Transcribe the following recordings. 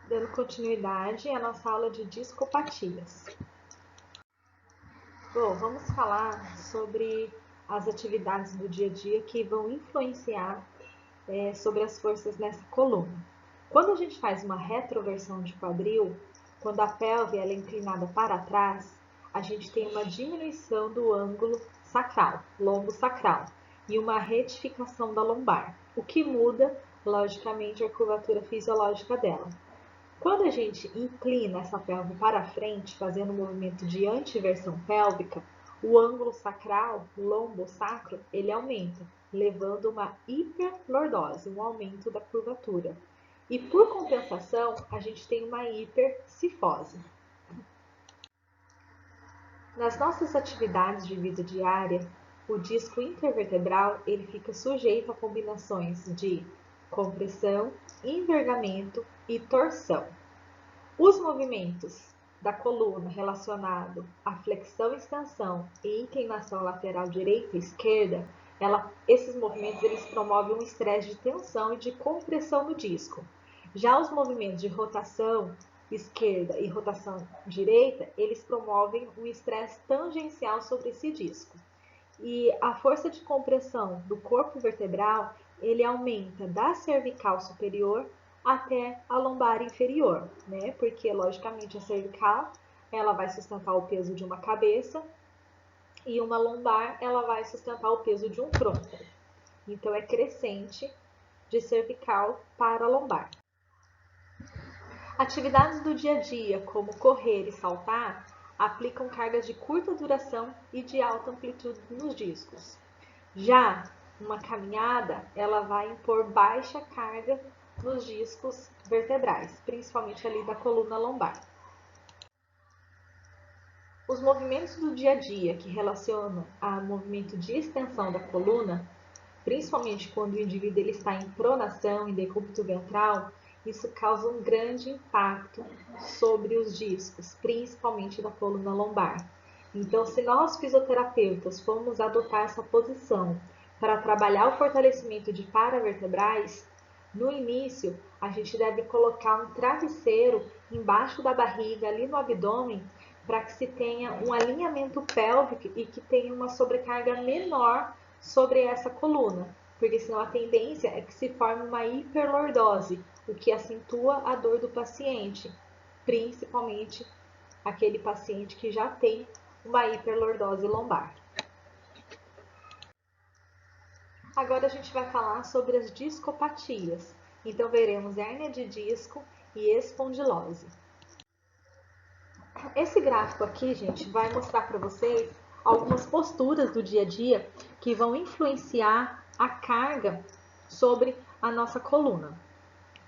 Dando continuidade à nossa aula de discopatias. Bom, vamos falar sobre as atividades do dia a dia que vão influenciar sobre as forças nessa coluna. Quando a gente faz uma retroversão de quadril, quando a pelve ela é inclinada para trás, a gente tem uma diminuição do ângulo sacral, lombo sacral, e uma retificação da lombar, o que muda, logicamente, a curvatura fisiológica dela. Quando a gente inclina essa pelve para frente, fazendo um movimento de antiversão pélvica, o ângulo sacral, lombo-sacro, ele aumenta, levando uma hiperlordose, um aumento da curvatura. E por compensação, a gente tem uma hipercifose. Nas nossas atividades de vida diária, o disco intervertebral ele fica sujeito a combinações de compressão, envergamento e torção. Os movimentos da coluna relacionados à flexão, extensão e inclinação lateral direita e esquerda, esses movimentos eles promovem um estresse de tensão e de compressão no disco. Já os movimentos de rotação esquerda e rotação direita, eles promovem um estresse tangencial sobre esse disco. E a força de compressão do corpo vertebral, ele aumenta da cervical superior até a lombar inferior, né? Porque, logicamente, a cervical, ela vai sustentar o peso de uma cabeça e uma lombar, ela vai sustentar o peso de um tronco. Então, é crescente de cervical para lombar. Atividades do dia a dia, como correr e saltar, aplicam cargas de curta duração e de alta amplitude nos discos. Já uma caminhada, ela vai impor baixa carga nos discos vertebrais, principalmente ali da coluna lombar. Os movimentos do dia a dia que relacionam ao movimento de extensão da coluna, principalmente quando o indivíduo ele está em pronação, em decúbito ventral, isso causa um grande impacto sobre os discos, principalmente da coluna lombar. Então, se nós fisioterapeutas formos adotar essa posição para trabalhar o fortalecimento de paravertebrais, no início a gente deve colocar um travesseiro embaixo da barriga, ali no abdômen, para que se tenha um alinhamento pélvico e que tenha uma sobrecarga menor sobre essa coluna, porque senão a tendência é que se forme uma hiperlordose, o que acentua a dor do paciente, principalmente aquele paciente que já tem uma hiperlordose lombar. Agora a gente vai falar sobre as discopatias. Então veremos hérnia de disco e espondilose. Esse gráfico aqui, gente, vai mostrar para vocês algumas posturas do dia a dia que vão influenciar a carga sobre a nossa coluna.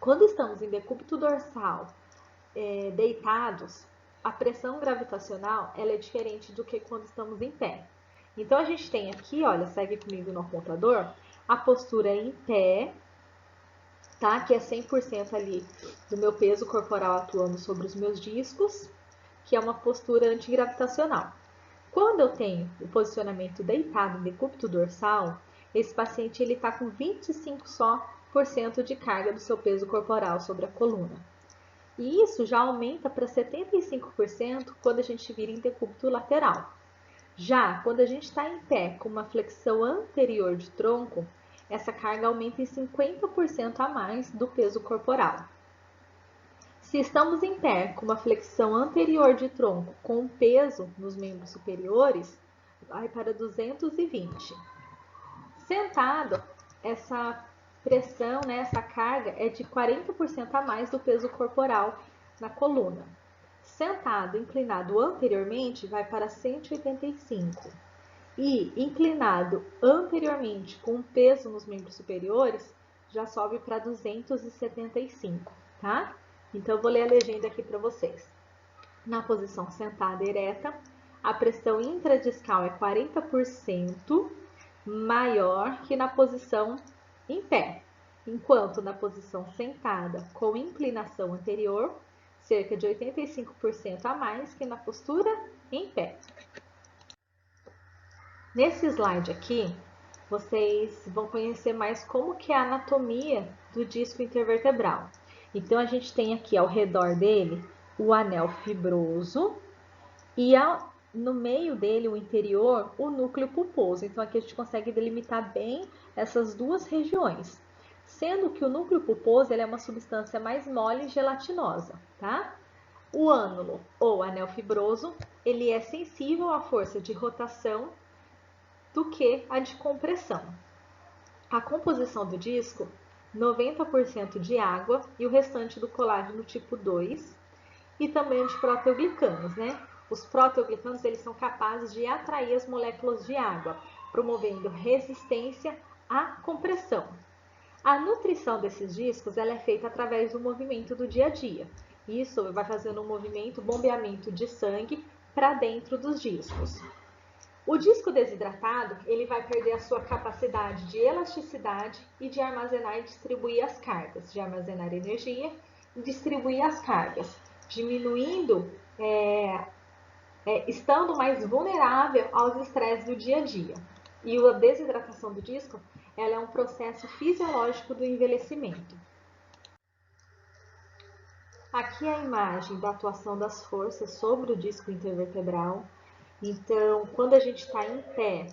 Quando estamos em decúbito dorsal, deitados, a pressão gravitacional ela é diferente do que quando estamos em pé. Então a gente tem aqui, olha, segue comigo no apontador, a postura em pé, tá? Que é 100% ali do meu peso corporal atuando sobre os meus discos, que é uma postura antigravitacional. Quando eu tenho o posicionamento deitado em decúbito dorsal, esse paciente ele está com 25% só de carga do seu peso corporal sobre a coluna. E isso já aumenta para 75% quando a gente vira em decúbito lateral. Já quando a gente está em pé com uma flexão anterior de tronco, essa carga aumenta em 50% a mais do peso corporal. Se estamos em pé com uma flexão anterior de tronco com peso nos membros superiores, vai para 220. Sentado, essa pressão, né, essa carga é de 40% a mais do peso corporal na coluna. Sentado, inclinado anteriormente, vai para 185. E inclinado anteriormente com peso nos membros superiores, já sobe para 275, tá? Então, eu vou ler a legenda aqui para vocês. Na posição sentada ereta, a pressão intradiscal é 40% maior que na posição em pé, enquanto na posição sentada com inclinação anterior, cerca de 85% a mais que na postura em pé. Nesse slide aqui, vocês vão conhecer mais como que é a anatomia do disco intervertebral. Então, a gente tem aqui ao redor dele o anel fibroso e no meio dele, o interior, o núcleo pulposo. Então, aqui a gente consegue delimitar bem essas duas regiões. Sendo que o núcleo pulposo ele é uma substância mais mole e gelatinosa, tá? O ânulo, ou anel fibroso, ele é sensível à força de rotação do que a de compressão. A composição do disco, 90% de água e o restante do colágeno tipo 2 e também de proteoglicanos, né? Os proteoglicanos eles são capazes de atrair as moléculas de água, promovendo resistência à compressão. A nutrição desses discos ela é feita através do movimento do dia a dia. Isso vai fazendo um movimento, bombeamento de sangue para dentro dos discos. O disco desidratado ele vai perder a sua capacidade de elasticidade e de armazenar e distribuir as cargas, de armazenar energia e distribuir as cargas, diminuindo, estando mais vulnerável aos estresses do dia a dia. E a desidratação do disco ela é um processo fisiológico do envelhecimento. Aqui é a imagem da atuação das forças sobre o disco intervertebral. Então, quando a gente está em pé,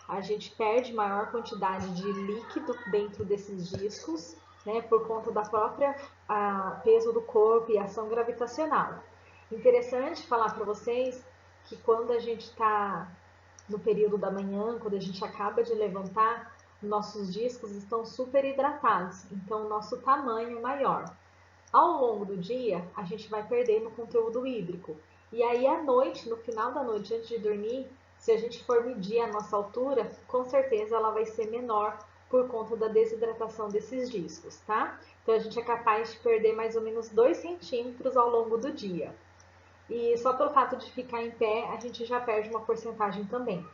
a gente perde maior quantidade de líquido dentro desses discos, né, por conta da própria peso do corpo e ação gravitacional. Interessante falar para vocês que quando a gente está no período da manhã, quando a gente acaba de levantar, nossos discos estão super hidratados, então o nosso tamanho é maior. Ao longo do dia, a gente vai perdendo conteúdo hídrico. E aí, à noite, no final da noite, antes de dormir, se a gente for medir a nossa altura, com certeza ela vai ser menor por conta da desidratação desses discos, tá? Então, a gente é capaz de perder mais ou menos 2 centímetros ao longo do dia. E só pelo fato de ficar em pé, a gente já perde uma porcentagem também.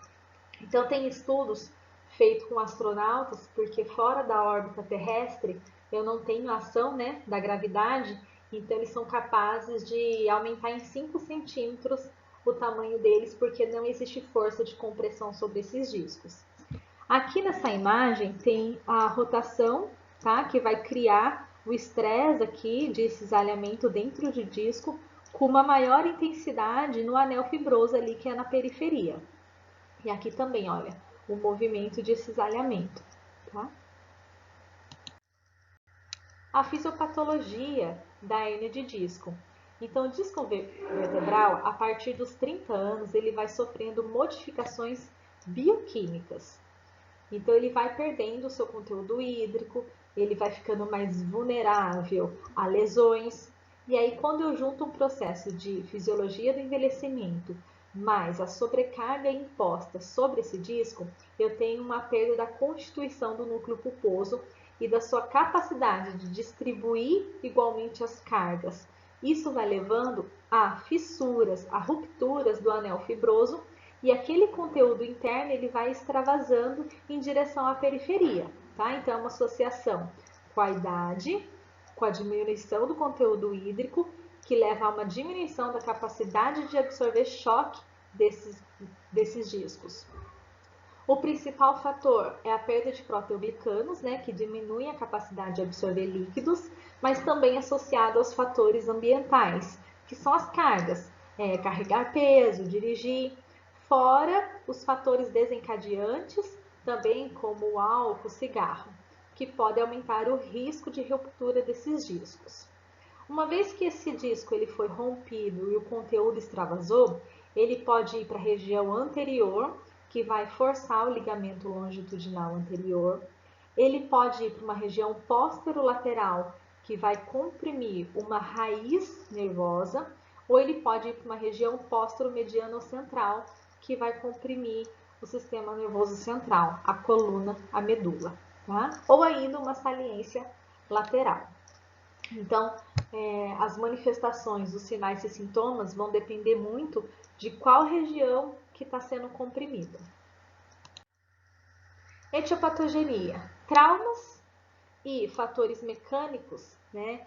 Então, tem estudos feitos com astronautas, porque fora da órbita terrestre, eu não tenho ação, né, da gravidade, então eles são capazes de aumentar em 5 centímetros o tamanho deles, porque não existe força de compressão sobre esses discos. Aqui nessa imagem tem a rotação, tá, que vai criar o estresse aqui de cisalhamento dentro do disco, com uma maior intensidade no anel fibroso ali, que é na periferia. E aqui também, olha, o movimento de cisalhamento, tá? A fisiopatologia da hérnia de disco. Então, o disco vertebral, a partir dos 30 anos, ele vai sofrendo modificações bioquímicas. Então, ele vai perdendo o seu conteúdo hídrico, ele vai ficando mais vulnerável a lesões. E aí, quando eu junto um processo de fisiologia do envelhecimento mais a sobrecarga imposta sobre esse disco, eu tenho uma perda da constituição do núcleo pulposo e da sua capacidade de distribuir igualmente as cargas. Isso vai levando a fissuras, a rupturas do anel fibroso e aquele conteúdo interno ele vai extravasando em direção à periferia, tá? Então é uma associação com a idade, com a diminuição do conteúdo hídrico, que leva a uma diminuição da capacidade de absorver choque desses discos. O principal fator é a perda de proteoglicanos, né, que diminui a capacidade de absorver líquidos, mas também associado aos fatores ambientais, que são as cargas, carregar peso, dirigir, fora os fatores desencadeantes, também como o álcool, cigarro, que podem aumentar o risco de ruptura desses discos. Uma vez que esse disco ele foi rompido e o conteúdo extravasou, ele pode ir para a região anterior, que vai forçar o ligamento longitudinal anterior. Ele pode ir para uma região posterolateral, que vai comprimir uma raiz nervosa, ou ele pode ir para uma região posteromediano-central, que vai comprimir o sistema nervoso central, a coluna, a medula, tá? Ou ainda uma saliência lateral. Então, as manifestações, os sinais e sintomas vão depender muito de qual região que está sendo comprimida. Etiopatogenia. Traumas e fatores mecânicos, né,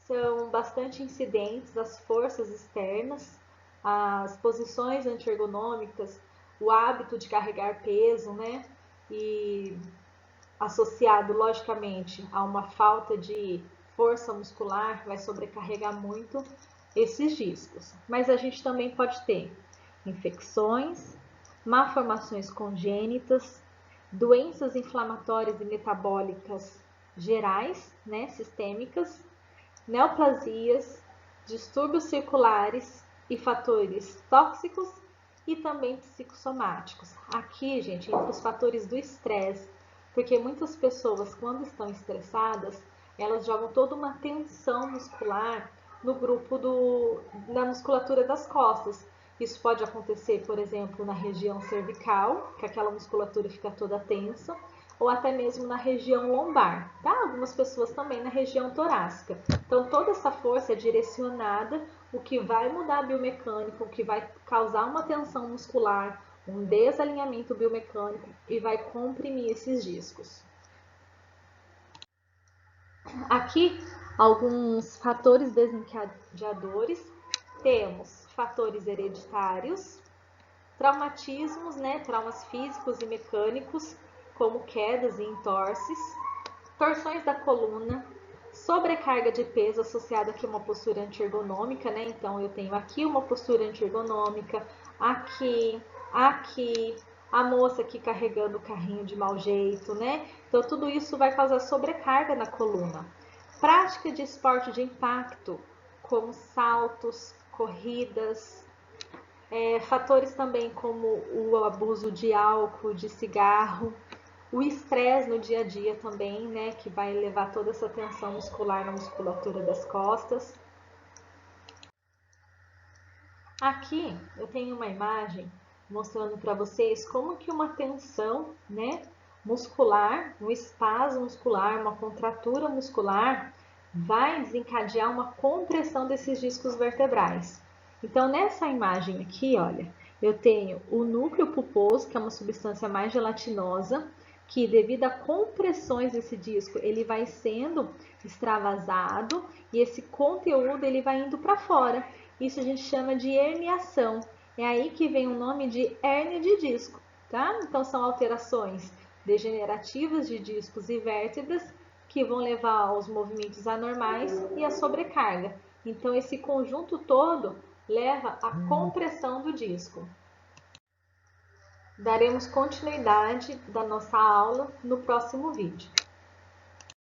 são bastante incidentes, as forças externas, as posições antiergonômicas, o hábito de carregar peso, né, e associado, logicamente, a uma falta de força muscular, vai sobrecarregar muito esses discos. Mas a gente também pode ter infecções, malformações congênitas, doenças inflamatórias e metabólicas gerais, né, sistêmicas, neoplasias, distúrbios circulares e fatores tóxicos e também psicossomáticos. Aqui, gente, entre os fatores do estresse, porque muitas pessoas, quando estão estressadas, elas jogam toda uma tensão muscular no grupo na musculatura das costas. Isso pode acontecer, por exemplo, na região cervical, que aquela musculatura fica toda tensa, ou até mesmo na região lombar, tá? Algumas pessoas também na região torácica. Então, toda essa força é direcionada, o que vai mudar biomecânico, o que vai causar uma tensão muscular, um desalinhamento biomecânico e vai comprimir esses discos. Aqui, alguns fatores desencadeadores. Temos fatores hereditários, traumatismos, né, traumas físicos e mecânicos, como quedas e entorses, torções da coluna, sobrecarga de peso associada aqui a uma postura anti-ergonômica, né? Então eu tenho aqui uma postura anti-ergonômica, aqui, a moça aqui carregando o carrinho de mau jeito, né? Então tudo isso vai causar sobrecarga na coluna. Prática de esporte de impacto, como saltos, corridas, fatores também como o abuso de álcool, de cigarro, o estresse no dia a dia também, né, que vai levar toda essa tensão muscular na musculatura das costas. Aqui eu tenho uma imagem mostrando para vocês como que uma tensão, né, muscular, um espasmo muscular, uma contratura muscular vai desencadear uma compressão desses discos vertebrais. Então, nessa imagem aqui, olha, eu tenho o núcleo pulposo, que é uma substância mais gelatinosa, que devido a compressões desse disco, ele vai sendo extravasado e esse conteúdo ele vai indo para fora. Isso a gente chama de herniação. É aí que vem o nome de hérnia de disco, tá? Então são alterações degenerativas de discos e vértebras que vão levar aos movimentos anormais e à sobrecarga. Então esse conjunto todo leva à compressão do disco. Daremos continuidade da nossa aula no próximo vídeo.